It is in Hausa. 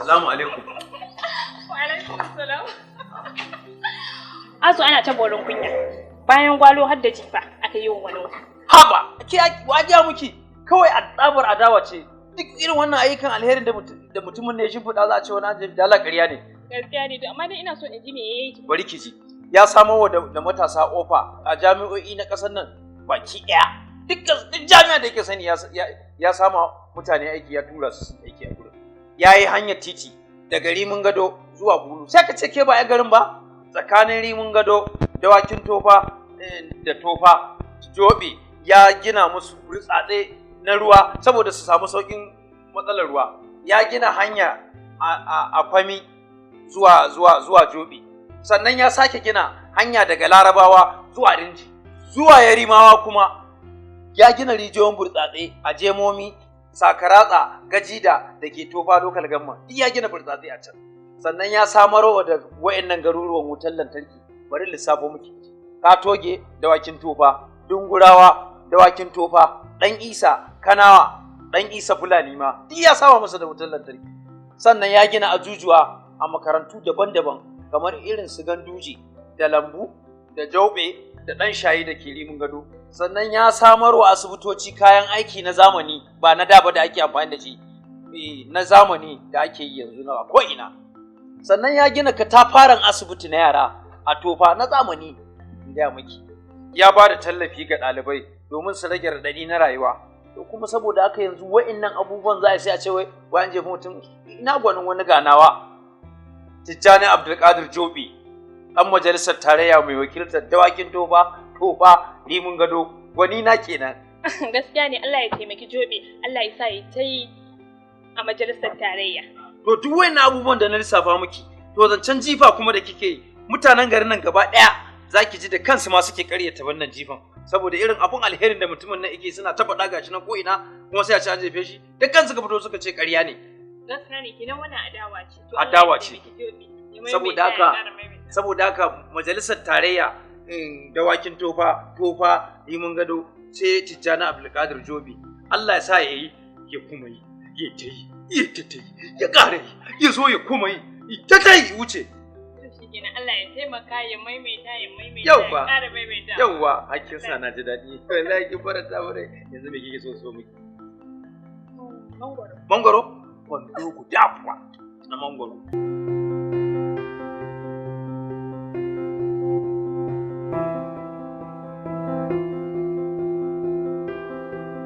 Salamu alaikum. Wa alaikum salam. Azu ana ta borin kunya. Bayan gwalo har da jifa aka yi wani. Haba, ke wajiya muki kawai tsabar adawa ce. Duk irin wannan ayyukan alherin da mutumin ne ya shimfiɗa za a ce wani an da Allah ƙarya ne. Gaskiya ne, to amma dai ina so in ji me yayi. Bari ki ji. Ya samo wa da matasa ofa a jami'o'i na ƙasar nan baki ɗaya. Duk jami'a da yake sani ya sama mutane aiki ya tura su aiki a gurin. Ya yi hanyar titi daga Rimin Gado zuwa Bulu. Sai ka ce ke ba 'yan garin ba? Tsakanin Rimin Gado, Dawakin Tofa da Tofa, Jobe ya gina musu burtsatse na ruwa saboda su samu sauƙin matsalar ruwa. Ya gina hanya a Kwami zuwa Jobe. Sannan ya sake gina hanya daga Larabawa zuwa Rinji. Zuwa Yarimawa kuma ya gina rijiyoyin burtsatse a Jemomi, Sakaratsa, Gajida da ke Tofa Local Government. Duk ya gina burtsatse a can. Sannan ya samarwa da wayannan garuruwan wutar lantarki. Bari lissafo miki. Katoge, Dawakin Tofa, Dungurawa, Dawakin Tofa, Ɗan Isa, Kanawa, Ɗan Isa Fulani ma. Duk ya sama masa da wutar lantarki. Sannan ya gina ajujuwa a makarantu daban-daban kamar irin su Ganduje da Lambu da Jaube da Ɗan Shayi da ke Rimin Gado. Sannan ya samar wa asibitoci kayan aiki na zamani ba na da ba da ake amfani da shi na zamani da ake yi yanzu na ko'ina. Sannan ya gina katafaren asibiti na yara a Tofa na zamani da miki. Ya ba da tallafi ga ɗalibai domin su rage raɗaɗi na rayuwa. To kuma saboda haka yanzu wa'innan abubuwan za a sai a ce wai an jefa mutum ina gwanin wani ganawa. Tijjani Abdulkadir Jobe ɗan majalisar tarayya mai wakiltar Dawakin Tofa, Rimin Gado, gwani na kenan. Gaskiya ne, Allah ya taimaki Jobe, Allah ya sa ya ta yi a majalisar tarayya. To duk wayannan abubuwan da na lissafa miki, to zancen jifa kuma da kike yi, mutanen garin nan gaba ɗaya zaki ji da kansu ma suke ƙaryata wannan jifan. Saboda irin abun alherin da mutumin nan yake suna ta faɗa gashi na ko ina kuma sai a ci an jefe shi, da kansu ka fito suka ce ƙarya ne. Gaskiya ne, kenan wannan adawa ce. Adawa ce. Saboda haka majalisar tarayya Dawakin Tofa, Rimin Gado sai Tijjani Abdulkadir Jobe. Allah ya sa ya yi, ya kuma yi, ya ta yi, ya ta yi, ya ƙara yi, ya zo ya kuma yi, ta yi wuce. Kenan Allah ya taimaka ya maimaita yauwa, ya ƙara maimaita. Yauwa, hakkin sa na ji daɗi. Wallahi kin faranta bare. Yanzu me kike so miki? Mangoro. Mangoro? Wando guda kuwa na mangoro.